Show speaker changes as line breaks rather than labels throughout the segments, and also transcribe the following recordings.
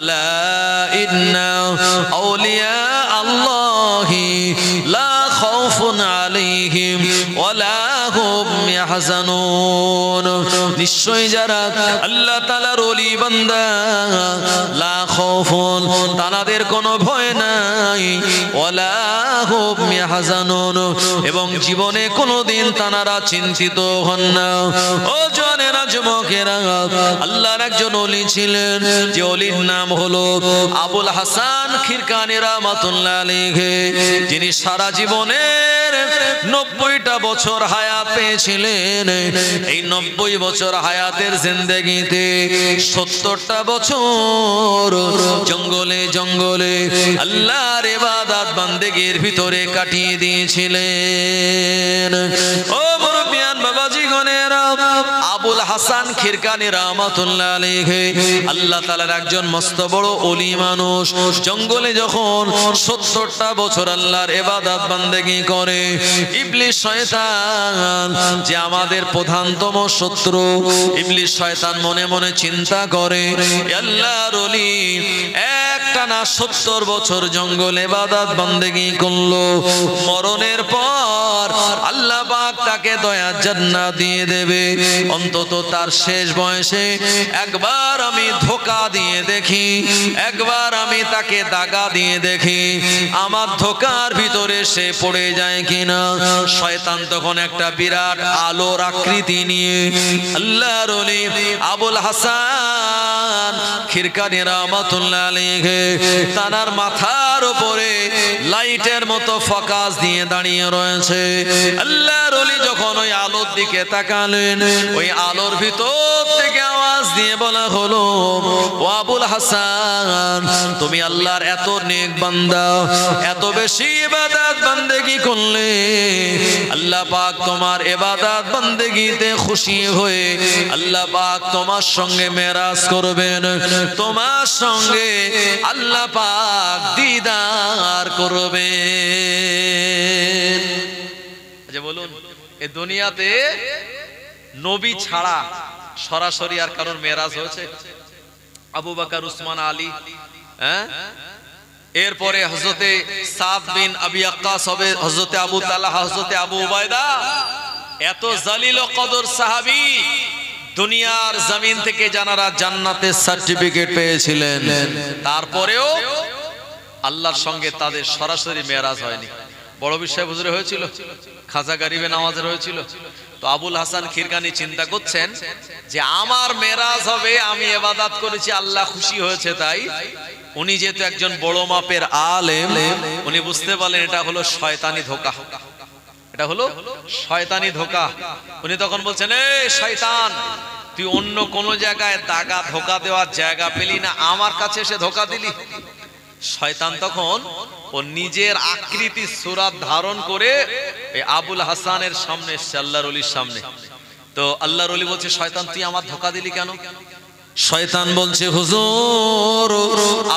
লা ইন্না আউলিয়া আল্লাহি লা খাউফুন আলাইহিম ওয়ালা হুম ইয়াহজানুন। নিশ্চয় যারা আল্লাহ তাআলার ওলি বান্দা, লা খাউফুন তাদের কোনো ভয় নাই, ওয়ালা হুম ইয়াহজানুন এবং জীবনে কোনোদিন তারা চিন্তিত হন না। ও জওয়ানেরা, যুবকেরা, আল্লাহর একজন ওলি ছিলেন, যে ওলির নাম হলো আবুল হাসান খিরকানী রাহমাতুল্লাহ আলাইহি, যিনি সারা জীবনের 90টা বছর হায়াত পেয়েছিলেন। এই 90 বছর হায়াতের জিন্দেগিতে 70টা বছর জঙ্গলে জঙ্গলে আল্লাহর ইবাদত বান্দেগীর ভিতরে কাটিয়ে দিয়েছিলেন। ও মুরব্বিয়ান বাবাজি গণেরা, আবুল হাসান খিরকানী রাহমাতুল্লাহ আলাইহি আল্লাহ তাআলার একজন মস্ত বড় ওলি মানুষ। জঙ্গলে যখন 70টা বছর আল্লাহর ইবাদত বান্দেগী করে, ইবলিস শয়তান, যে আমাদের প্রধানতম শত্রু, ইবলিস শয়তান মনে মনে চিন্তা করে, আল্লাহর ওলি একটানা 70 বছর জঙ্গলে ইবাদত বান্দেগী করলো, মরণের পর আল্লাহ পাক তাকে দয়ার জান্নাত দিয়ে দেবে। অন্তত তার শেষ বয়সে একবার আমি ধোঁকা দিয়ে দেখি, একবার আমি তাকে দাগা দিয়ে দেখি, আমার ধোঁকার ভিতরে সে পড়ে যায় কিনা। শয়তান তখন একটা বিরাট আলোর আকৃতি নিয়ে আল্লাহর ওলি আবুল হাসান খিরকানী রাহমাতুল্লাহ আলাইহি তার মাথার উপরে লাইটের মতো ফোকাস দিয়ে দাঁড়িয়ে রয়েছে। আল্লাহর ওলি যখন ওই আলোর দিকে তাকালেন, ওই আলোর ভিতর থেকে আওয়াজ দিয়ে বলা হলো, ও আবুল হাসান, তুমি আল্লাহর এত নেক বান্দা, এত বেশি ইবাদত বান্দেগী করলে, আল্লাহ পাক তোমার ইবাদত বান্দেগীতে খুশি হয়ে আল্লাহ পাক তোমার সঙ্গে মেরাজ করবেন, তোমার সঙ্গে আল্লাহ পাক দিদার করবেন। আচ্ছা বলুন, এই দুনিয়াতে নবী ছাড়া সরাসরি আর কারোর মেরাজ হয়েছে? আবু বকর, উসমান, আলী, এরপরে হযরতে সাদ বিন আবি ওয়াক্কাস হবে, হযরতে আবু তালহা, হযরতে আবু উবাইদা, এত জালিল ও কদর সাহাবী দুনিয়ার জমিন থেকে যারা জান্নাতের সার্টিফিকেট পেয়েছিলেন, তারপরেও আল্লাহর সঙ্গে তাদের সরাসরি মেরাজ হয়নি। বড় বিষয় হুজুরে হয়েছিল, খাজা গরিবে নামাজের হয়েছিল। তো আবুল হাসান খিরকানী চিন্তা করছেন যে আমার মেরাজ হবে, আমি ইবাদত করেছি, আল্লাহ খুশি হয়েছে। তাই উনি যেহেতু একজন বড় মাপের আলেম, উনি বুঝতে পারলেন এটা হলো শয়তানি ধোঁকা, এটা হলো শয়তানি ধোঁকা। উনি তখন বলছেন, এই শয়তান, তুই অন্য কোন জায়গায় দাগা ধোঁকা দেওয়ার জায়গা পেলি না, আমার কাছে এসে ধোঁকা দিলি। শয়তান তখন ও নিজের আকৃতি সূরত ধারণ করে এই আবুল হাসানের সামনে এসেছে, আল্লাহর ওলির সামনে। তো আল্লাহর ওলি বলছে, শয়তান তুই আমার ধোঁকা দিলি কেন? শয়তান বলছে, হুজুর,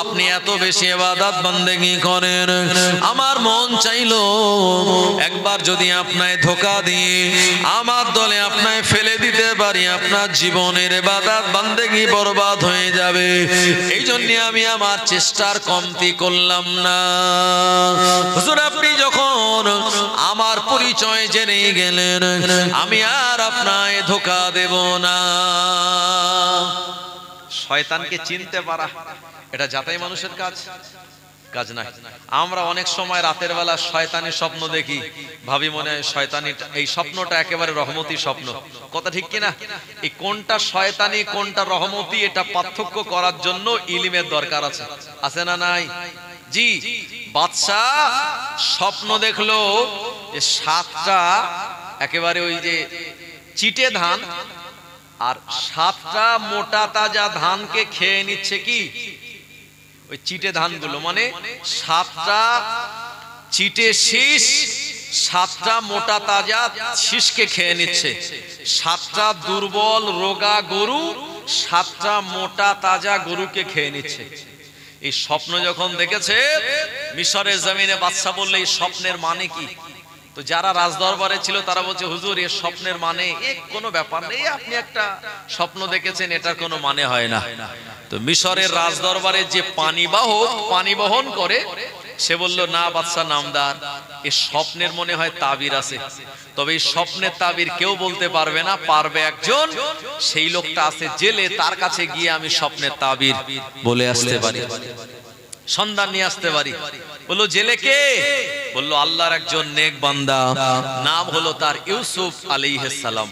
আপনি এত বেশি ইবাদত বান্দেগী করেন, আমার মন চাইলো একবার যদি আপনায় ধোঁকা দিয়ে আমার দলে আপনায় ফেলে দিতে পারি, আপনার জীবনের ইবাদত বান্দেগী বরবাদ হয়ে যাবে। এই জন্য আমি আমার চেষ্টার কমতি করলাম না। হুজুর, আপনি যখন আমার পরিচয় জেনে গেলেন, আমি আর আপনায় ধোঁকা দেব না। শয়তানকে চিনতে পারা এটা যাতাই মানুষের কাজ না। আমরা অনেক সময় রাতের বেলা শয়তানি স্বপ্ন দেখি, ভাবি মনে হয় শয়তানি, এই স্বপ্নটা একেবারে রহমতি স্বপ্ন। কথা ঠিক কিনা? এই কোনটা শয়তানি কোনটা রহমতি এটা পার্থক্য করার জন্য ইলমের দরকার আছে, আছে না নাই? জি, বাদশা স্বপ্ন দেখলো যে 7টা একেবারে ওই যে চিটে ধান আর 7টা মোটা তাজা ধানকে খেয়ে নিচ্ছে। কি ওই চিটে ধানগুলো, মানে 7টা চিটে শীষ 7টা মোটা তাজা শীষকে খেয়ে নিচ্ছে। 7টা দুর্বল রোগা গরু 7টা মোটা তাজা গরুকে খেয়ে নিচ্ছে। এই স্বপ্ন যখন দেখেছে মিশরের জমিনে, বাদশা বললে এই স্বপ্নের মানে কি? তো যারা রাজদরবারে ছিল তারা বলছে হুজুর এর স্বপ্নের মানে কোনো ব্যাপার নেই, আপনি একটা স্বপ্ন দেখেছেন, এটার কোনো মানে হয় না। তো মিশরের রাজদরবারে যে পানিবাহক পানি বহন করে সে বলল, না বাদশাহ নামদার, এই স্বপ্নের মনে হয় তাবির আছে, তবে এই স্বপ্নের তাবির কেউ বলতে পারবে না, পারবে একজন, সেই লোকটা আছে জেলে, তার কাছে গিয়ে আমি স্বপ্নের তাবির বলে আসতে পারি, সন্ধান নিয়ে আসতে পারি। বললো জেলে কে? বললো আল্লাহর একজন নেক বান্দা, নাম হলো তার ইউসুফ আলাইহিস সালাম।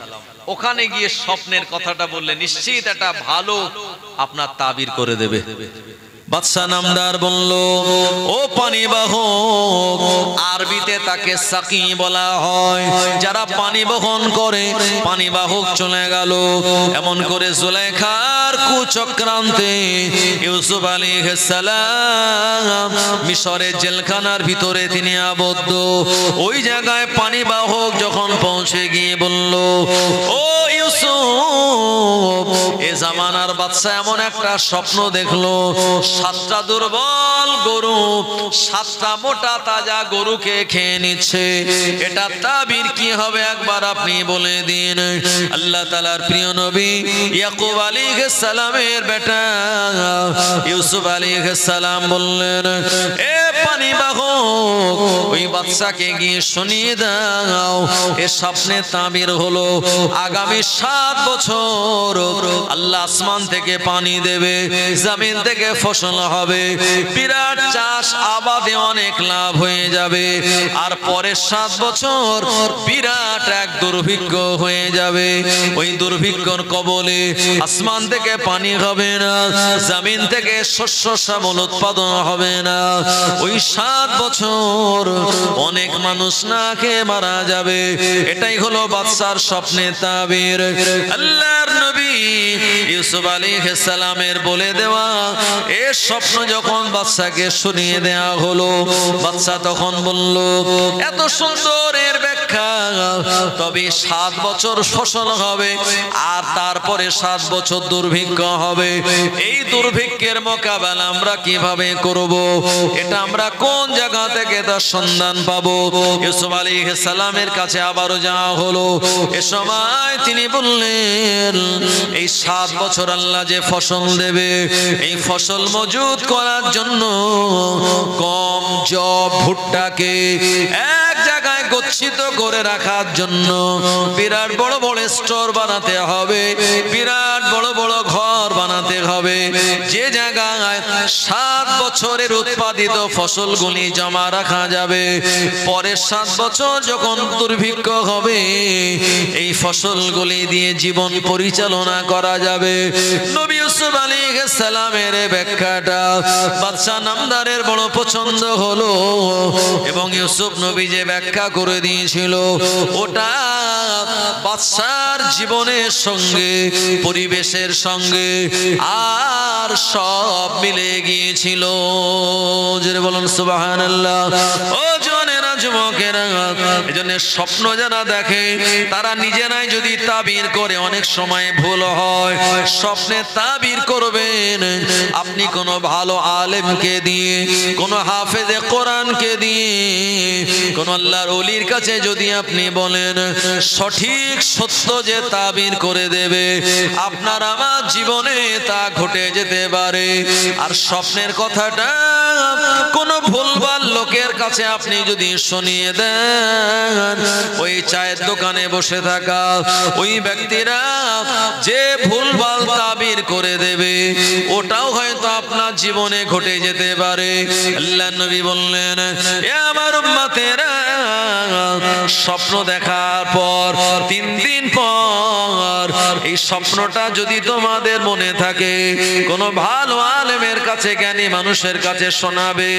ওখানে গিয়ে স্বপ্নের কথাটা বললে নিশ্চিত এটা ভালো আপনার তাবির করে দেবে। বাদশা নামদার বলল, ও পানি বাহক, আরবিতে তাকে সাকি বলা হয়, যারা পানি বহন করে, পানি বাহক চলে গেল। এমন করে জুলেখার কুচক্রান্তে ইউসুফ আলাইহিস সালাম মিশরের জেলখানার ভিতরে তিনি আবদ্ধ। ওই জায়গায় পানি বাহক যখন পৌঁছে গিয়ে বলল, ও ইউসুফ, এ জামানার বাদশা এমন একটা স্বপ্ন দেখলো, 7টা দুর্বল গরু 7টা মোটা তাজা গরুকে খেয়ে নিচ্ছে, এটা তাবির কি হবে একবার আপনি বলে দিন। আল্লাহ তাআলার প্রিয় নবী ইয়াকুব আলাইহিস সালামের বেটা ইউসুফ আলাইহিস সালাম বললেন, এ পানি বাহক, ওই বাদশাকে গিয়ে শুনিয়ে দাও, এ স্বপ্নে তাবির হলো আগামী 7 বছর আল্লাহ আসমান থেকে পানি দেবে, জমিন থেকে ফসল হবে, বিরাট চাষ আবাদে অনেক লাভ হয়ে যাবে, আর পরের 7 বছর বিরাট এক দুর্ভিক্ষ হয়ে যাবে। ওই দুর্ভিক্ষর কবলে আসমান থেকে পানি হবে না, জমিন থেকে শস্য শ্যামল উৎপাদন হবে না। ওই 7 বছর অনেক মানুষ না খেয়ে মারা যাবে। এটাই হলো বাদশার স্বপ্নে তাবির। আল্লাহর নবী ইউসুফ আলাইহিস সালামের বলে দেওয়া এ স্বপ্ন যখন বাদশাকে শুনিয়ে দেয়া হলো, বাদশা তখন বলল, এত সুন্দর এর ব্যাখ্যা, তবে 7 বছর ফসল হবে আর তারপরে 7 বছর দুর্ভিক্ষ হবে। এই দুর্ভিক্ষের মোকাবেলা আমরা কিভাবে করব? এটা আমরা কোন জায়গা থেকে তার সন্ধান পাবো? ইউসুফ আলাইহিস সালামের কাছে আবারও যাওয়া হলো। এ সময় তিনি বললেন, এই 7 বছর আল্লাহ যে ফসল দেবে, এই ফসল মজুদ করার জন্য গম, জব, ভুট্টাকে এক জায়গায় গচ্ছিত করে রাখার জন্য বিরাট বড় বড় স্টোর বানাতে হবে, বিরাট বড় বড় ঘর বানাতে হবে, যে জায়গায় 7 বছরের উৎপাদিত ফসলগুলি জমা রাখা যাবে। পরের 7 বছর যখন দুর্ভিক্ষ হবে, এই ফসলগুলি দিয়ে জীবন পরিচালনা করা যাবে। নবী ইউসুফ আলাইহিস সালামের ব্যাখ্যাটা বাদশা নামদারের বড় পছন্দ হলো, এবং ইউসুফ নবী যে ব্যাখ্যা করে দিয়েছিল ওটা বাদশার জীবনের সঙ্গে, পরিবেশের সঙ্গে আর সব মিলে গিয়েছিল। জোরে বলুন সুবহানাল্লাহ। ও জওয়ানেরা, যুবকেরা, এজন্য স্বপ্ন যারা দেখে তারা নিজেরাই যদি তাবির করে অনেক সময় ভুল হয়। স্বপ্নে তাবির করবেন আপনি কোনো ভালো আলেমকে দিয়ে, কোনো হাফেজে কোরআনকে দিয়ে, কোন আল্লাহর ওলির কাছে যদি আপনি বলেন, সঠিক সত্য যে তাবির করে দেবে, আপনার আমার জীবনে তা ঘটে যেতে পারে। আর স্বপ্নের কথাটা কোন ভুলভাল লোকের কাছে আপনি যদি শুনিয়ে দেন, ওই চায়ের দোকানে বসে থাকা ওই ব্যক্তিরা যে ভুলভাল তাবির করে দেবে, ওটাও হয়তো আপনার জীবনে ঘটে যেতে পারে। আল্লাহর নবী বললেন, এ আমার উম্মতেরা, স্বপ্ন দেখার পর 3 দিন পর এই স্বপ্নটা যদি তোমাদের মনে থাকে, কোনো ভালো আলেমের কাছে, জ্ঞানী মানুষের কাছে শোনাবে।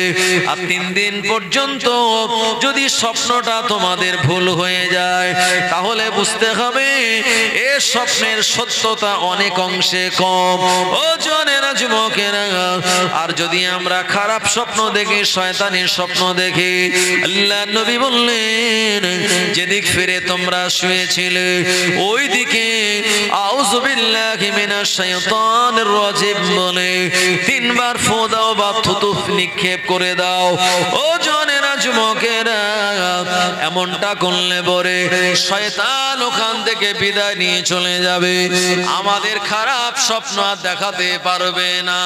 আর 3 দিন পর্যন্ত যদি স্বপ্নটা তোমাদের ভুল হয়ে যায়, তাহলে বুঝতে হবে এ স্বপ্নের সত্যতা অনেক অংশে কম। ও জনেরা, যুবকেরা, আর যদি আমরা খারাপ স্বপ্ন দেখি, শয়তানের স্বপ্ন দেখি, আল্লাহ নবী বললেন যেদিক ফিরে তোমরা শুয়েছিলে ওই দিকে আউযু বিল্লাহি মিনাশ শাইতানির রাজিম বলে 3 বার ফু দাও বা থুতু নিক্ষেপ করে দাও। ও জনেরা, যুবকেরা, এমনটা করলে পরে শয়তান ওখান থেকে বিদায় নিয়ে চলে যাবে, আমাদের খারাপ স্বপ্ন আর দেখাতে পারবে না।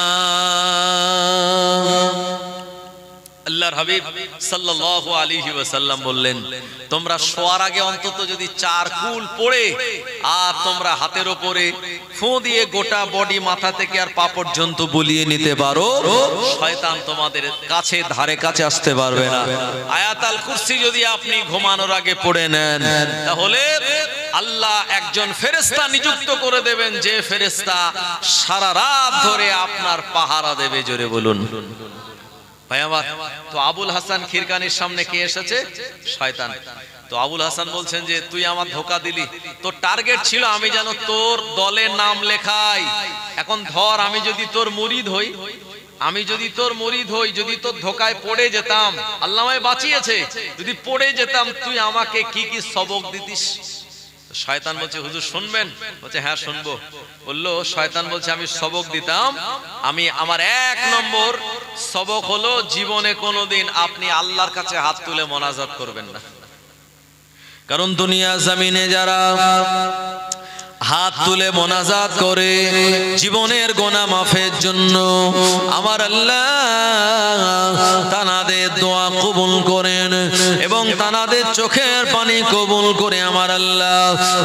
আল্লাহর হাবিব সাল্লাল্লাহু আলাইহি ওয়াসাল্লাম বললেন, তোমরা শোয়ার আগে অন্তত যদি 4 কুল পড়ে আর তোমরা হাতের উপরে ফু দিয়ে গোটা বডি মাথা থেকে আর পা পর্যন্ত বুলিয়ে নিতে পারো, শয়তান তোমাদের কাছে ধারে কাছে আসতে পারবে না। আয়াতুল কুরসি যদি আপনি ঘুমানোর আগে পড়ে নেন, তাহলে আল্লাহ একজন ফেরেশতা নিযুক্ত করে দেবেন, যে ফেরেশতা সারা রাত ধরে আপনার পাহারা দেবে। জোরে বলুন ভাই আমার। তো আবুল হাসান খিরকানির সামনে কে এসেছে? শয়তান। তো আবুল হাসান বলছেন যে তুই আমার ধোকা দিলি, তোর টার্গেট ছিল আমি যেন তোর দলের নাম লেখাই। এখন ধর আমি যদি তোর মুরিদ হই, যদি তোর ধোকায় পড়ে যেতাম, আল্লাহ আমায় বাঁচিয়েছে, যদি পড়ে যেতাম তুই আমাকে কি কি সবক দিতিস? শয়তান বলছে হুজুর শুনবেন? বলছে হ্যাঁ শুনবো। বললো শয়তান বলছে আমি সবক দিতাম, আমার 1 নম্বর সবক হলো জীবনে কোনোদিন আপনি আল্লাহর কাছে হাত তুলে মোনাজাত করবেন না। কারণ দুনিয়া জমিনে যারা হাত তুলে মোনাজাত করে জীবনের গুনাহ মাফের জন্য, আমার আল্লাহ তানাদের দোয়া কবুল করেন এবং তানাদের চোখের পানি কবুল করে আমার আল্লাহ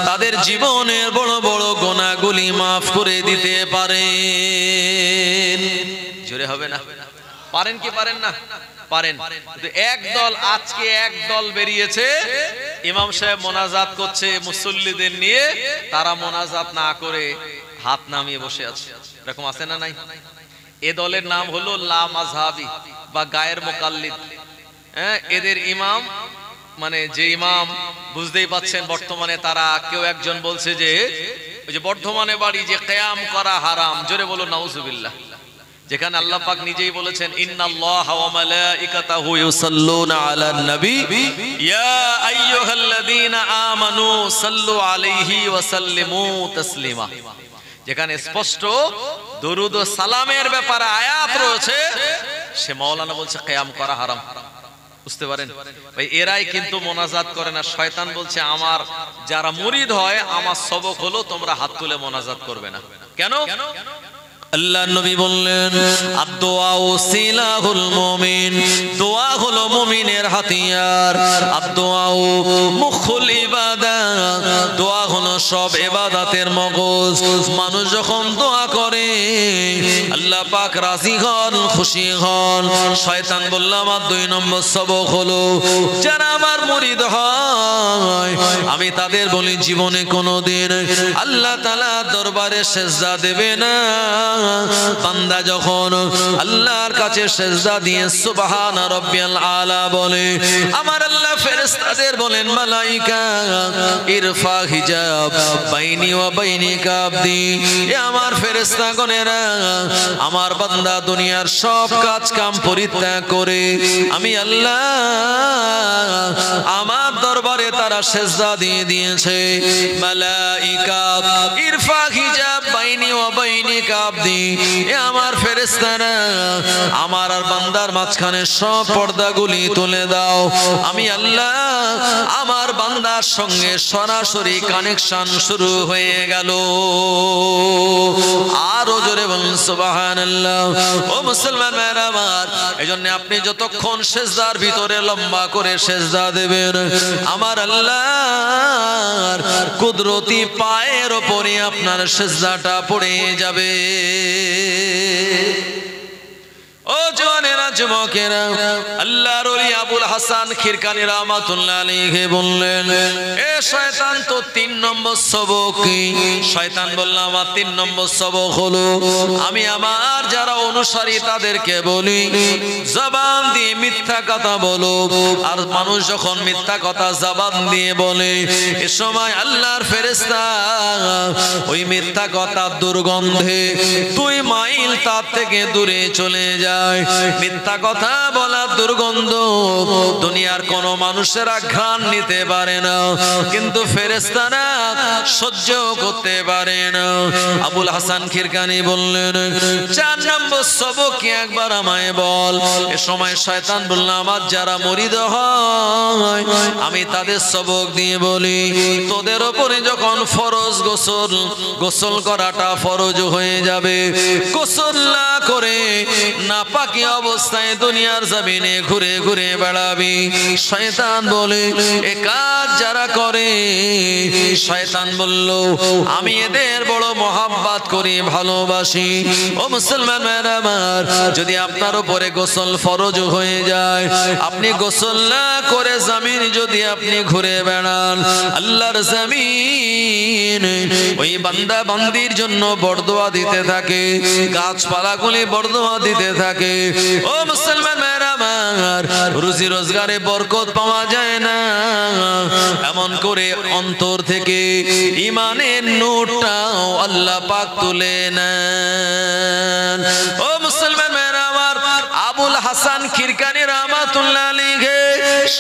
তাদের জীবনের বড় বড় গুনাহগুলি মাফ করে দিতে পারেন। জোরে হবে না? পারেন কি পারেন না? পারেন। কিন্তু আজকে এক দল বেরিয়েছে, ইমাম সাহেব মোনাজাত করছে মুসল্লিদের নিয়ে, তারা মোনাজাত না করে হাত নামিয়ে বসে আছে। এরকম আছে না নাই? এ দলের নাম হলো লা মাযহাবি বা গায়ের মুকাল্লিদ। এদের ইমাম মানে যে ইমাম, বুঝতেই পাচ্ছেন বর্তমানে তারা কেউ একজন বলছে যে ওই যে বর্ধমানে বাড়ি, যে কিয়াম করা হারাম। জোরে বলো নাউজুবিল্লাহ। যেখানে আল্লাহ পাক নিজেই বলেছেন ইন্নাল্লাহা ওয়া মালাইকাতাহু ইউসাল্লুনা আলান নবী ইয়া আইয়ুহাল্লাযীনা আমানু সাল্লু আলাইহি ওয়া সাল্লিমু তাসলিমা। যেখানে স্পষ্ট দরুদ ও সালামের ব্যাপারে আয়াত রয়েছে, সে মাওলানা বলছে কিয়াম করা হারাম। বুঝতে পারেন ভাই? এরাই কিন্তু মোনাজাত করে না। শয়তান বলছে আমার যারা মুরিদ হয়, আমার সবক হলো তোমরা হাত তুলে মোনাজাত করবে না। কেন? আল্লাহ নবী বললেন আদ-দুআউ সিলাহুল মুমিন, দোয়া হলো মুমিনের হাতিয়ার। আদ-দুআউ মুখুল ইবাদাত, দোয়া হলো সব ইবাদতের মগজ। মানুষ যখন দোয়া করে আল্লাহ পাক রাজি হন, খুশি হন। শয়তান বলল আমার 2 নম্বর সবক হলো যারা আমার মুরিদ হয় আমি তাদের বলি জীবনে কোনোদিন আল্লাহ তাআলা দরবারে সিজদা দেবে না। বান্দা যখন আল্লাহর কাছে সিজদা দিয়ে সুবহান রাব্বিয়াল আলা বলে, আমার আল্লাহ ফেরেশতাদের বলেন মালাইকা ইরফা হিজাব বাইনি ওয়া বাইনিকা আবদি। এ আমার ফেরেশতাগণেরা, আমার বান্দা দুনিয়ার সব কাজ কাম পরিত্যাগ করে আমি আল্লাহ আমার দরবারে তারা সিজদা দিয়ে দিয়েছে। মালাইকা ইরফা হিজাব বাইনি ওয়া বাইনিকা আবদি। এ আমার ফেরেশতারা, আমার আর বান্দার মাঝখানে সব পর্দাগুলি তুলে দাও। আমি আল্লাহ আমার বান্দার সঙ্গে সরাসরি কানেকশন শুরু হয়ে গেল। আরো জোরে বলুন সুবহানাল্লাহ। ও মুসলমান ভাইরা আমার, এজন্য আপনি যতক্ষণ সিজদার ভিতরে লম্বা করে সিজদা দেবেন, আমার আল্লাহর কুদরতি পায়ের উপরে আপনার সিজদাটা পড়ে যাবে। ও জওয়ানেরা, যুবকেরা, আল্লাহর ওলি আবুল হাসান খিরকানি রাহমাতুল্লাহ আলাইহি বললেন, এ শয়তান তো 3 নম্বর সবক কি? শয়তান বলল, আমার 3 নম্বর সবক হলো আমি আমার যারা অনুসারী তাদেরকে বলি জবান দিয়ে মিথ্যা কথা বলো। আর মানুষ যখন মিথ্যা কথা জবান দিয়ে বলে এ সময় আল্লাহর ফেরেশতা ওই মিথ্যা কথার দুর্গন্ধে 2 মাইল তার থেকে দূরে চলে যায়। মিথ্যা কথা বলার দুর্গন্ধ দুনিয়ার কোনো মানুষেরা ঘ্রাণ নিতে পারে না, কিন্তু ফেরেশতারা সহ্য করতে পারে না। আবুল হাসান খিরকানি বললেন, 4 নম্বর সবক কি একবার আমায় বল। এ সময় শয়তান বলল, আমার যারা মুরিদ হয় আমি তাদের সবক দিয়ে বলি, তোদের উপরে যখন ফরজ গোসল করাটা ফরজ হয়ে যাবে, গোসল না করে নাপাকি অবস্থায় দুনিয়ার জমিনে ঘুরে ঘুরে বেড়াবি। শয়তান বলে, এ কাজ যারা করে, শয়তান বলল, আমি এদের বড় মহাব্বত করি, ভালোবাসি। ও মুসলমান আমার, যদি আপনার উপরে গোসল ফরজ হয়ে যায়, আপনি গোসল না করে জমিন যদি আপনি ঘুরে বেড়ান, আল্লাহর জমিন ওই বান্দা বান্দির জন্য বরদোয়া দিতে থাকে, গাছপালাগুলি বরদোয়া দিতে থাকে। ও মুসলমান আমার, রুজি রোজগারে বরকত পাওয়া যায় না, এমন করে অন্তর থেকে ঈমানের নূরটাও আল্লাহ পাক তুলে নেন। ও মুসলমান আমার, আবুল হাসান খিরকানি রাহমাতুল্লাহ আলাইহি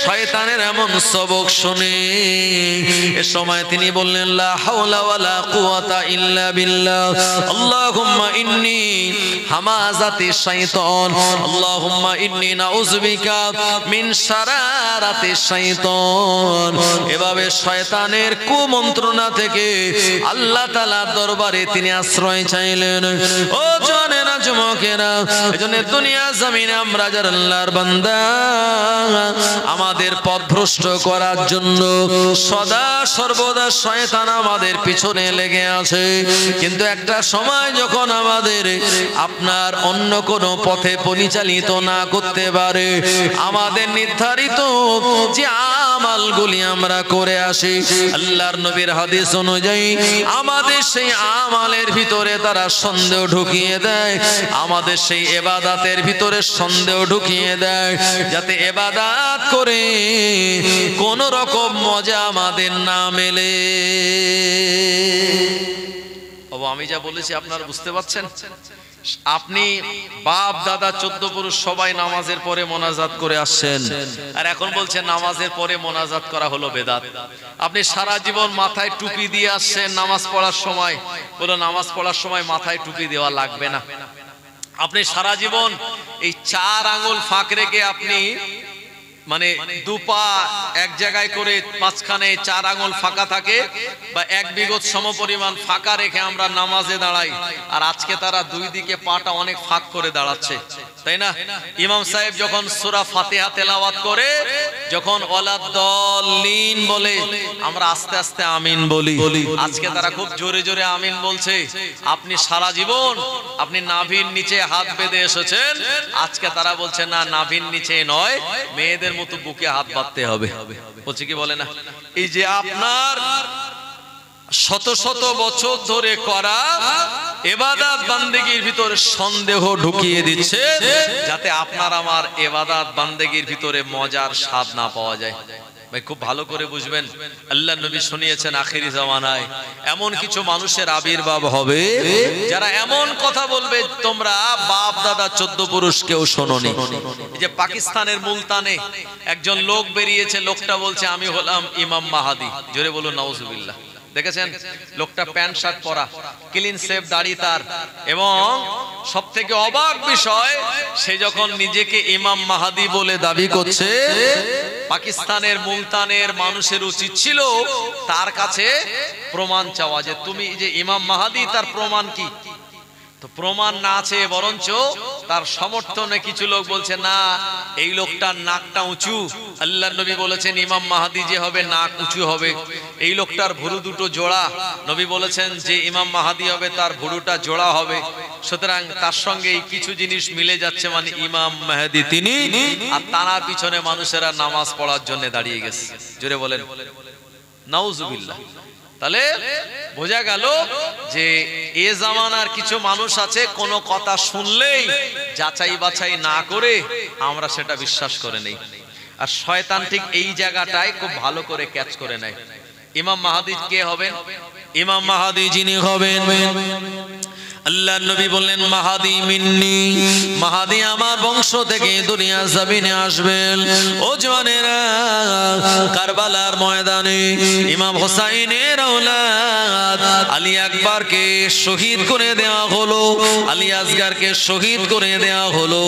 শয়তানের এমন সবক শুনে এ সময় তিনি বললেন, লা হাওলা ওয়ালা কুওয়াতা ইল্লা বিল্লাহ, আল্লাহুম্মা ইন্নী হামাযাতি শাইতান, আল্লাহুম্মা ইন্নী নাউযু বিকা মিন শারারাতি শাইতান। এভাবে শয়তানের কুমন্ত্রণা থেকে আল্লাহ তাআলার দরবারে তিনি আশ্রয় চাইলেন। ও জানেনা যুবকেরা, এজন্য দুনিয়া জমিনে আমরা যারা আল্লাহর বান্দা, আমাদের পথভ্রষ্ট করার জন্য সদা সর্বদা শয়তান আমাদের পিছনে লেগে আছে। কিন্তু একটা সময় যখন আমাদের আপনার অন্য কোনো পথে পরিচালিত না করতে পারে, আমাদের নির্ধারিত যে আমালগুলি আমরা করে আসি, আল্লাহর নবীর হাদিস অনুযায়ী আমাদের সেই আমালের ভিতরে তারা সন্দেহ ঢুকিয়ে দেয়, আমাদের সেই ইবাদতের ভিতরে সন্দেহ ঢুকিয়ে দেয়, যাতে ইবাদত করে কোন রকম মজা আমাদের না মেলে। আমি যা বলেছি আপনারা বুঝতে পারছেন? আপনি বাপ দাদা 14 পুরুষ সবাই নামাজের পরে মোনাজাত করে আসছেন, আর এখন বলছেন নামাজের পরে মোনাজাত করা হলো বেদাত। আপনি সারা জীবন মাথায় টুপি দিয়ে আসছেন, নামাজ পড়ার সময় বলো নামাজ পড়ার সময় মাথায় টুপি দেওয়া লাগবে না। আপনি সারা জীবন এই 4 আঙ্গুল ফাঁক রেখে আপনি মানে 2 পা এক জায়গায় করে মাঝখানে 4 আঙ্গুল ফাঁকা থাকে, বা 1 বিঘত সমপরিমাণ ফাঁকা রেখে আমরা নামাজে দাঁড়াই, আর আজকে তারা 2 দিকে পাটা অনেক ফাঁক করে দাঁড়াচ্ছে, তাই না? ইমাম সাহেব যখন সূরা ফাতিহা তেলাওয়াত করে, যখন ওয়ালাদ-দাল্লিন বলে, আমরা আস্তে আস্তে আমিন বলি। আজকে তারা খুব জোরে জোরে আমিন বলছে। আপনি সারা জীবন আপনি নাভির নিচে হাত বেঁধে এসেছেন, আজকে তারা বলছে না, নাভির নিচে নয়, মেয়েদের মতো বুকে হাত বাঁধতে হবে। বলছে কি বলে না? এই যে আপনার শত শত বছর ধরে করা ইবাদত বান্দেগীর ভিতরে সন্দেহ ঢুকিয়ে দিচ্ছে, যাতে আপনার আমার ইবাদত বান্দেগীর ভিতরে মজার স্বাদ না পাওয়া যায়। ভাই খুব ভালো করে বুঝবেন, আল্লাহর নবী শুনিয়েছেন আখিরি জামানায় এমন কিছু মানুষের আবির্ভাব হবে যারা এমন কথা বলবে তোমরা বাপ দাদা 14 পুরুষ কেউ শোনোনি। এই যে পাকিস্তানের মুলতানে একজন লোক বেরিয়েছে, লোকটা বলছে আমি হলাম ইমাম মাহাদি। জোরে বলুন নাউজুবিল্লাহ। দেখেছেন লোকটা প্যান্ট শার্ট পরা, ক্লিন শেভ দাড়ি তার, এবং সবথেকে অবাক বিষয়, সে যখন নিজেকে ইমাম মাহাদি বলে দাবি করছে, পাকিস্তানের মুলতানের মানুষের উচিত ছিল তার কাছে প্রমাণ চাওয়া, যে তুমি যে ইমাম মাহাদি তার প্রমাণ কি। তো প্রমাণ না আছে, বরঞ্চ তার সমর্থনে কিছু লোক বলছে না এই লোকটার নাকটা উঁচু, আল্লাহর নবী বলেছেন ইমাম মাহদি যে হবে নাক উঁচু হবে। এই লোকটার ভুরু দুটো জোড়া, নবী বলেছেন যে ইমাম মাহদি হবে তার ভুরুটা জোড়া হবে। সুতরাং তার সঙ্গে এই কিছু জিনিস মিলে যাচ্ছে, মানে ইমাম মাহদি তিনি। আর তার পিছনে মানুষেরা নামাজ পড়ার জন্য দাঁড়িয়ে গেছে। জোরে বলেন নাউজুবিল্লাহ। তাহলে বোঝা গেল যে এ জামানার কিছু মানুষ আছে কোন কথা শুনলেই যাচাই বাছাই না করে আমরা সেটা বিশ্বাস করে নেই। আর শয়তান ঠিক এই জায়গাটায় খুব ভালো করে ক্যাচ করে নেয়। ইমাম মাহদি কে হবেন? ইমাম মাহদি যিনি হবেন, আল্লাহর নবী বললেন মাহাদি মিন্নি, মাহাদি আমার বংশ থেকে দুনিয়া জমিনে আসবেন। ও জওয়ানেরা, কারবালার ময়দানে ইমাম হোসাইনের আওলাদ আলী আকবরকে শহীদ করে দেওয়া হলো, আলী আসগরকে শহীদ করে দেওয়া হলো।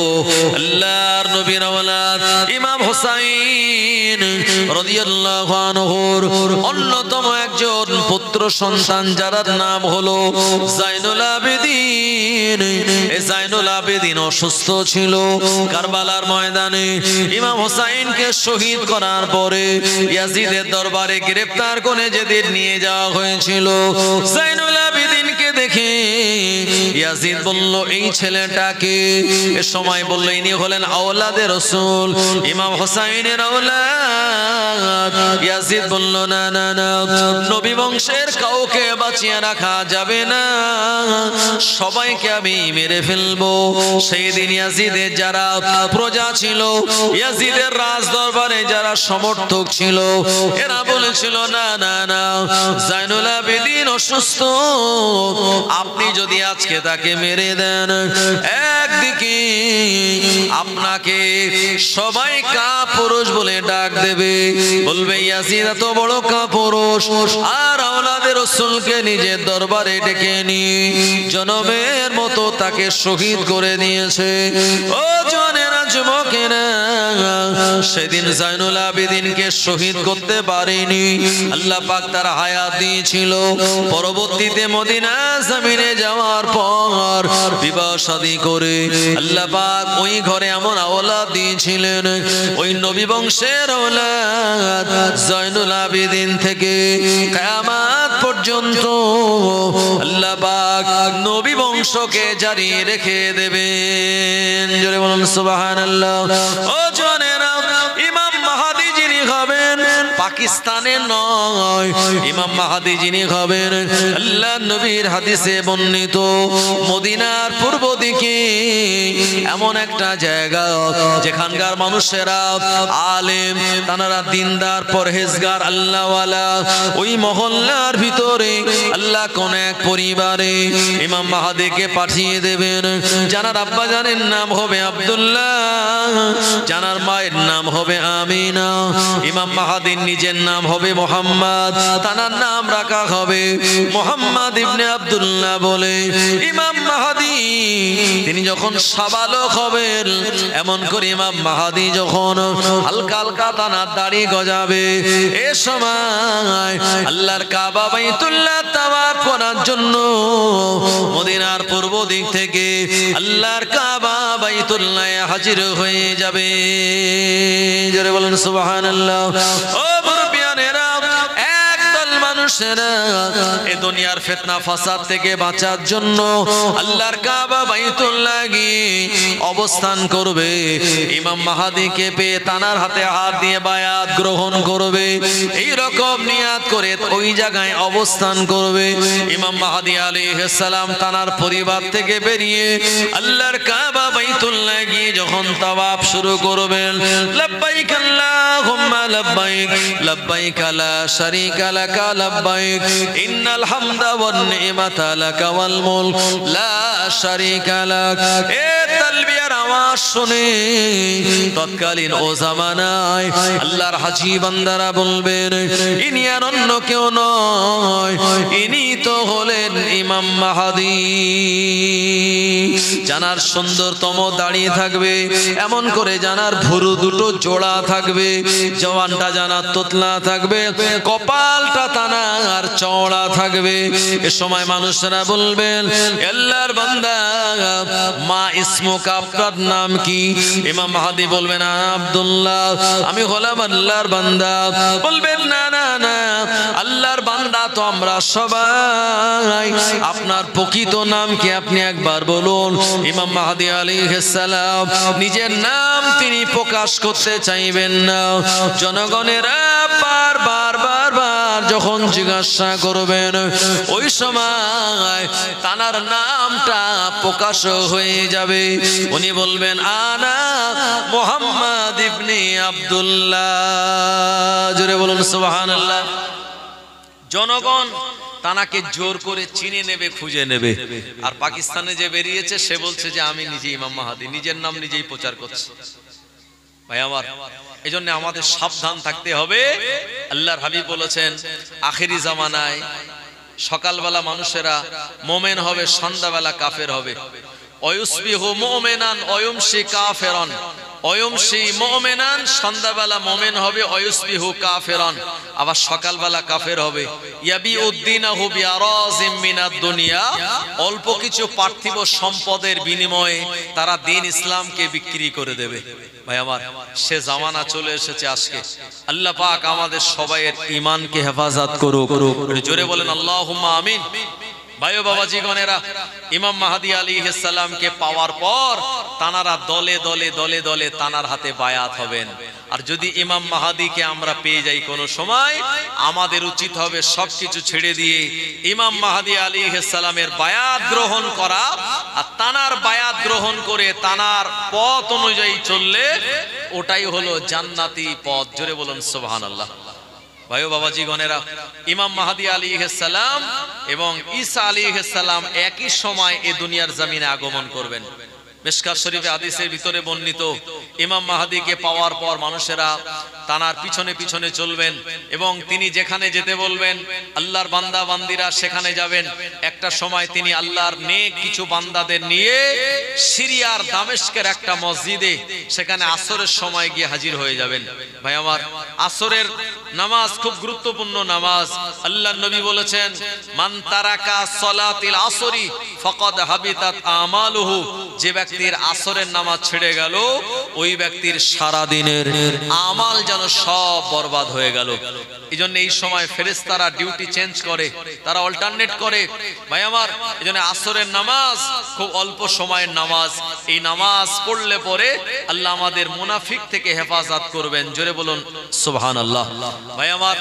আল্লাহর নবীর আওলাদ ইমাম হোসাইন রাদিয়াল্লাহু আনহুর অন্যতম একজন পুত্র সন্তান, যার নাম হলো জাইনুল আবেদিন। জাইনুল আবেদিন অসুস্থ ছিল। কারবালার ময়দানে ইমাম হোসাইনকে শহীদ করার পরে ইয়াজিদের দরবারে গ্রেফতার করে যেদিন নিয়ে যাওয়া হয়েছিল, জাইনুল আবেদিনকে দেখে ইয়াজিদ বলল এই ছেলেটাকে, এ সময় বলল ইনি হলেন আওলাদে রাসূল, ইমাম হোসাইনের আওলাদ। ইয়াজিদ বলল না না না, নবী বংশের কাউকে বাঁচিয়ে রাখা যাবে না, সবাইকে আমি মেরে ফেলবো। সেই দিন ইয়াজিদের যারা প্রজা ছিল, ইয়াজিদের রাজ দরবারে যারা সমর্থক ছিল, এরা বলেছিল না না না, জাইনুল আবেদিন অসুস্থ, আপনি যদি আজকে তাকে মেরে দেন, একদিকে আপনাকে সবাই কাপুরুষ বলে ডাক দেবে, বলবে ইয়াজিদ এত বড় কাপুরুষ, আর আওলাদে রাসূলকে নিজের দরবারে ডেকে নিয়ে জনমের মতো তাকে শহীদ করে দিয়েছে। ও জওয়ানেরা, যুবকেরা, সেদিন জাইনুল আবেদিনকে শহীদ করতে পারেনি, আল্লাহ পাক তার হায়াত দিয়েছিল। পরবর্তীতে মদিনা জমিনে যাওয়ার পর বিবাহ শাদী করে আল্লাহ পাক ওই ঘরে এমন আওলাদ দিয়েছিলেন, ওই নবী বংশের আওলাদ জাইনুল আবেদিন থেকে কিয়ামত পর্যন্ত আল্লাহ পাক নবী বংশকে জারি রেখে দেবেন। জোরে বলুন সুবহানাল্লাহ। ও জওয়ানেরা, ইমাম মাহদি যিনি হবেন পাকিস্তানের নয়, ইমাম মাহদি যিনি হবেন আল্লাহর নবীর হাদিসে বর্ণিত মদিনার পূর্ব দিকে এমন একটা জায়গা যেখানকার মানুষেরা আলেম, তারা দিনদার, পরহেজগার, আল্লাহওয়ালা, ওই মহল্লার ভিতরে আল্লাহ কোন এক পরিবারে ইমাম মাহদিকে পাঠিয়ে দেবেন। জানার আব্বা জানের নাম হবে আব্দুল্লাহ, জানার মায়ের নাম হবে আমিনা, ইমাম মাহদির নিজের নাম হবে মোহাম্মদ, তার নাম রাখা হবে মোহাম্মদ ইবনে আব্দুল্লাহ বলে। ইমাম মাহদি তিনি যখন সাবালক হবেন, এমন করে ইমাম মাহদি যখন হালকা হালকা তানার দাড়ি গজাবে, এ সময় আল্লাহর কাবা বাইতুল্লাহ তাওয়াফ করার জন্য মদিনার পূর্ব দিক থেকে আল্লাহর কাবা বাইতুল্লাহ হাজির হয়ে যাবে। জোরে বলেন সুবহানাল্লাহ। ও মুরব্বিয়ানেরা, একদল মানুষেরা এই দুনিয়ার ফিতনা ফাসাদ থেকে বাঁচার জন্য আল্লাহর কাবা বাইতুল্লাহ গিয়ে অবস্থান করবে। ইমাম মাহদিকে পেয়ে তানার হাতে হাত দিয়ে বায়াত গ্রহণ করবে, এই রকম নিয়াত করে ওই জায়গায় অবস্থান করবে। ইমাম মাহদি আলাইহিস সালাম তানার পরিবার থেকে বেরিয়ে আল্লাহর কাবা বাইতুল্লাহ গিয়ে যখন তাওয়াফ শুরু করবেন, লাব্বাইক আল্লাহুম্মা লাব্বাইক, লাব্বাইক লা শারীকা লাকা লাব্বাইক, ইন্নাল হামদা ওয়ান নি'মাতা লাকা ওয়াল মুলক লা শারীকা লাক। এ তালবিয়ার আওয়াজ আওয়াজ শুনে তৎকালীন ও জামানায় আল্লাহর হাজী বান্দারা বলবেন, ইনি আর অন্য কেউ নয়, ইনি তো হলেন ইমাম মাহদী। জানার সুন্দরতম দাঁড়িয়ে থাকবে, এমন করে জানার ভুরু দুটো জোড়া থাকবে, জওয়ানটা জানার তোতলা থাকবে, কপালটা তানার চওড়া থাকবে। এ সময় মানুষরা বলবেন, আল্লাহর বান্দা মা ইসমুকা, আপনার নাম কি? ইমাম মাহদী বলবেন, আব্দুল্লাহ, আমি হলাম আল্লাহর বান্দা। বলবেন, না না না, আল্লাহর বান্দা তো আমরা সবাই, আপনার প্রকৃত নাম কি আপনি একবার বলুন। ইমাম মাহদী আলাইহিস সালাম নিজের নাম তিনি প্রকাশ করতে চাইবেন না। জনগণেরা বারবার যখন জিজ্ঞাসা করবেন, ওই সময় তানার নামটা প্রকাশ হয়ে যাবে। উনি বলবেন, আনা মুহাম্মদ ইবনে আব্দুল্লাহ। জোরে বলুন সুবহানাল্লাহ। জনগণ তানাকে জোর করে চিনে নেবে, খুঁজে নেবে। আর পাকিস্তানে যে বেরিয়েছে সে বলছে যে আমি নিজে ইমাম মাহদী, নিজের নাম নিজেই প্রচার করছে। ভাই আমার, এজন্য আমাদের সাবধান থাকতে হবে। আল্লাহর হাবিব বলেছেন, আখেরি জামানায় সকালবেলা মানুষেরা মোমেন হবে, সন্ধ্যাবেলা কাফের হবে। অয়ুসবিহু মুমিনান অয়ুমসি কাফিরান, অয়ুমসি মুমিনান, সন্ধ্যাবেলা মোমেন হবে, অয়ুসবিহু কাফিরান, আবার সকালবেলা কাফের হবে। ইয়াবিউদ্দিনাহু বিআরাজিম মিনাদ দুনিয়া, অল্প কিছু পার্থিব সম্পদের বিনিময়ে তারা দ্বীন ইসলামকে বিক্রি করে দেবে। ভাই আমার, সে জামানা চলে এসেছে আজকে। আল্লাহ পাক আমাদের সবাইয়ের ঈমানকে হেফাজত করুক। জোরে বলেন আল্লাহুম্মা আমিন। ভাই ও বাবাজি গণেরা, ইমাম মাহদী আলাইহিস সালামকে পাওয়ার পর তানারা দলে দলে দলে দলে তানার হাতে বায়াত হবেন। আর যদি ইমাম মাহদীকে আমরা পেয়ে যাই কোনো সময়, আমাদের উচিত হবে সবকিছু ছেড়ে দিয়ে ইমাম মাহদী আলাইহিস সালামের বায়াত গ্রহণ করা। আর তানার বায়াত গ্রহণ করে তানার পথ অনুযায়ী চললে ওটাই হলো জান্নাতি পথ। জোরে বলুন সুবহানাল্লাহ। ভাই ও বাবাজি গণেরা, ইমাম মাহদী আলাইহিস সালাম এবং ঈসা আলাইহিস সালাম একই সময় এই দুনিয়ার জমিনে আগমন করবেন। মিশকাত শরীফে হাদিসের ভিতরে বর্ণিত, ইমাম মাহদীকে পাওয়ার পর মানুষেরা তানার পিছনে পিছনে চলবেন এবং তিনি যেখানে যেতে বলবেন আল্লাহর বান্দা বান্দিরা সেখানে যাবেন। একটা সময় তিনি আল্লাহর নেক কিছু বান্দাদের নিয়ে সিরিয়ার দামেস্কের একটা মসজিদে সেখানে আসরের সময় গিয়ে হাজির হয়ে যাবেন। ভাই আমার, আসরের নামাজ খুব গুরুত্বপূর্ণ নামাজ। আল্লাহর নবী বলেছেন, মান তারাকা সলাতিল আসরি ফাকাদ হাবিতাত আমালুহু, যে ব্যক্তির আসরের নামাজ ছেড়ে গেল ওই ব্যক্তির সারা দিনের আমাল যেন সব বরবাদ হয়ে গেল। এইজন্য এই সময় ফেরেশতারা ডিউটি চেঞ্জ করে, তারা অল্টারনেট করে। ভাই আমার, এইজন্য আসরের নামাজ খুব অল্প সময়ের নামাজ। এই নামাজ পড়লে পরে আল্লাহ আমাদের মুনাফিক থেকে হেফাজত করবেন। জোরে বলুন সুবহানাল্লাহ। ভাই আমার,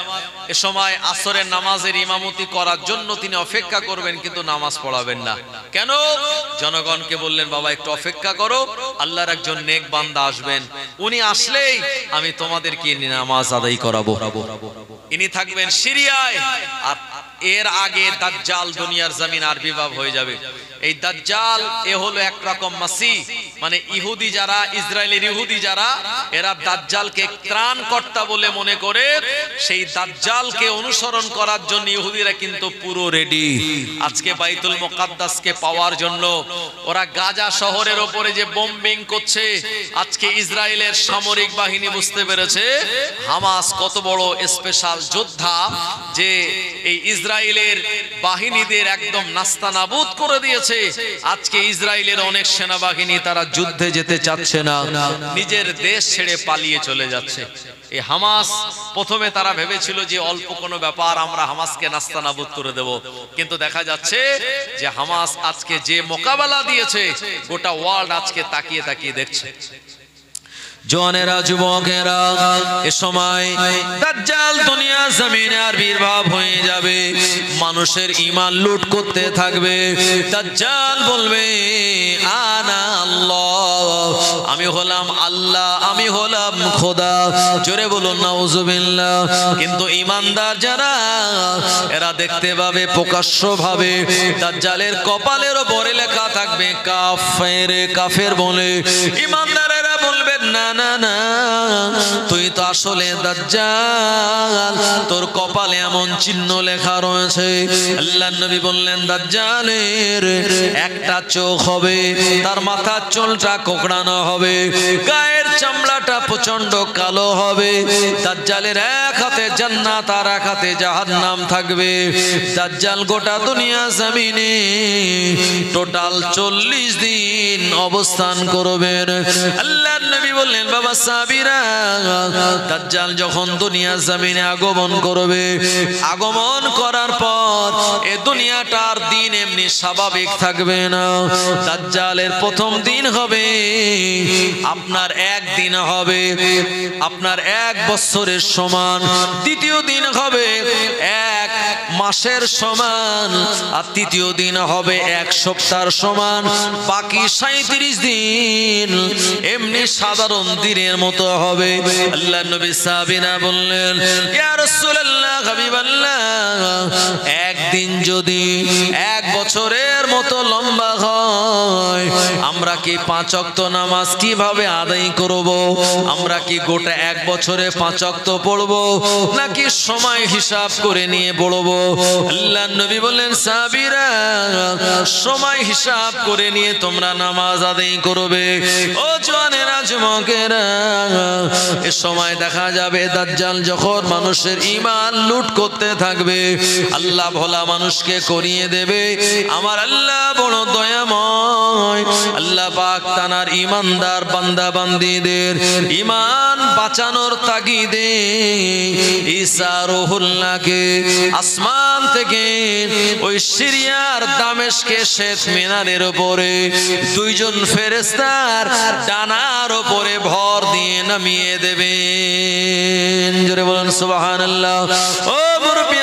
এ সময় আসরের নামাজের ইমামতি করার জন্য তিনি অপেক্ষা করবেন, কিন্তু নামাজ পড়াবেন না। কেন? জনগণকে বললেন, বাবা একটু অপেক্ষা করো, আল্লাহর একজন নেক বান্দা আসবেন, উনি আসলেই আমি তোমাদেরকে নামাজ আদায় করাবো। ইনি থাকবেন সিরিয়ায়। আর এর আগে দাজ্জাল দুনিয়ার জমিন আবির্ভাব হয়ে যাবে। এই দাজ্জাল এ হলো একরকম মাসিহ, মানে ইহুদি যারা, ইসরায়েলের ইহুদি যারা, এরা দাজ্জালকে ত্রাণকর্তা বলে মনে করে সেই দাজ্জালকে অনুসরণ করার জন্য ইহুদিরা কিন্তু পুরো রেডি। আজকে বাইতুল মুকাদ্দাসকে পাওয়ার জন্য ওরা গাজা শহরের উপরে যে বোম্বিং করছে, আজকে ইসরায়েলের সামরিক বাহিনী বুঝতে পেরেছে হামাস কত বড় স্পেশাল যোদ্ধা, যে এই ইসরায়েলের বাহিনীদের একদম নাস্তানাবুদ করে দিয়েছে। আজকে ইসরায়েলের অনেক সেনাবাহিনী তারা যুদ্ধে যেতে চাচ্ছে না, নিজের দেশ ছেড়ে পালিয়ে চলে যাচ্ছে। এই হামাস প্রথমে তারা ভেবেছিল যে অল্প কোনো ব্যাপার, আমরা হামাসকে নাস্তানাবুদ করে দেব, কিন্তু দেখা যাচ্ছে যে হামাস আজকে যে মোকাবেলা দিয়েছে গোটা ওয়ার্ল্ড আজকে তাকিয়ে তাকিয়ে দেখছে। জওয়ানেরা, যুবকেরা, এ সময় দাজ্জাল দুনিয়া জমিনে আবির্ভাব হয়ে যাবে, মানুষের ঈমান লুট করতে থাকবে। দাজ্জাল বলবে আনা আল্লাহ, আমি হলাম আল্লাহ, আমি হলাম খোদা। জোরে বলুন নাউজুবিল্লাহ। কিন্তু ঈমানদার যারা, এরা দেখতে পাবে প্রকাশ্য ভাবে দাজ্জালের কপালের উপরে লেখা থাকবে কাফের। কাফের বলে ঈমানদারেরা বলবেন না না না, তুই তো আসলে দাজ্জাল, তোর কপালে এমন চিহ্ন লেখা রয়েছে। আল্লাহর নবী বললেন দাজ্জালের একটা চোখ হবে, তার মাথার চুলটা কোঁকড়ানো হবে, গায়ের চামড়াটা প্রচন্ড কালো হবে। দাজ্জালের এক হাতে জান্নাত আর এক হাতে জাহান্নাম থাকবে। দাজ্জাল গোটা দুনিয়া জমিনে টোটাল 40 দিন অবস্থান করবেন। আল্লাহর নবী বললেন বাবা সাহাবীরা, দাজ্জাল যখন দুনিয়া জমিনে আগমন করবে, আগমন করার পর এ দুনিয়াটার দিন এমনি স্বাভাবিক থাকবে না। দাজ্জালের প্রথম দিন হবে আপনার একদিন হবে আপনার 1 বছরের সমান, দ্বিতীয় দিন হবে 1 মাসের সমান, আর তৃতীয় দিন হবে 1 সপ্তাহের সমান। বাকি 37 দিন এমনি সাধারণ দিনের মতো হবে। আল্লাহর নবী সাহাবীরা বললেন ইয়া রাসূলুল্লাহ, হাবিবাল্লাহ, একদিন যদি 1 বছরের মতো লম্বা হয়, আমরা কি 5 ওয়াক্ত নামাজ কিভাবে আদায় করব? আমরা কি গোটা 1 বছরে 5 ওয়াক্ত পড়ব, নাকি সময় হিসাব করে নিয়ে পড়ব? আল্লাহর নবী বললেন সাহাবীরা, সময় হিসাব করে নিয়ে তোমরা নামাজ আদায় করবে। ও জওয়ানেরা, যুবকেরা, এ সময় দেখা যাবে দাজ্জাল যখন মানুষের ঈমান লুট করতে থাকবে, আল্লাহ ভোলা মানুষকে করিয়ে দেবে। আমার আল্লাহ বড় দয়াময়। আল্লাহ পাক তানার ঈমানদার বান্দা বান্দীদের ঈমান বাঁচানোর তাগিদে ঈসা রুহুল্লাহকে আসমান থেকে ওই সিরিয়ার দামেস্কে শ্বেত মিনারের উপরে 2 জন ফেরেশতার ডানার উপরে ভর দিয়ে নামিয়ে দেবেন। জোরে বলুন সুবহানাল্লাহ। ও মুরব্বি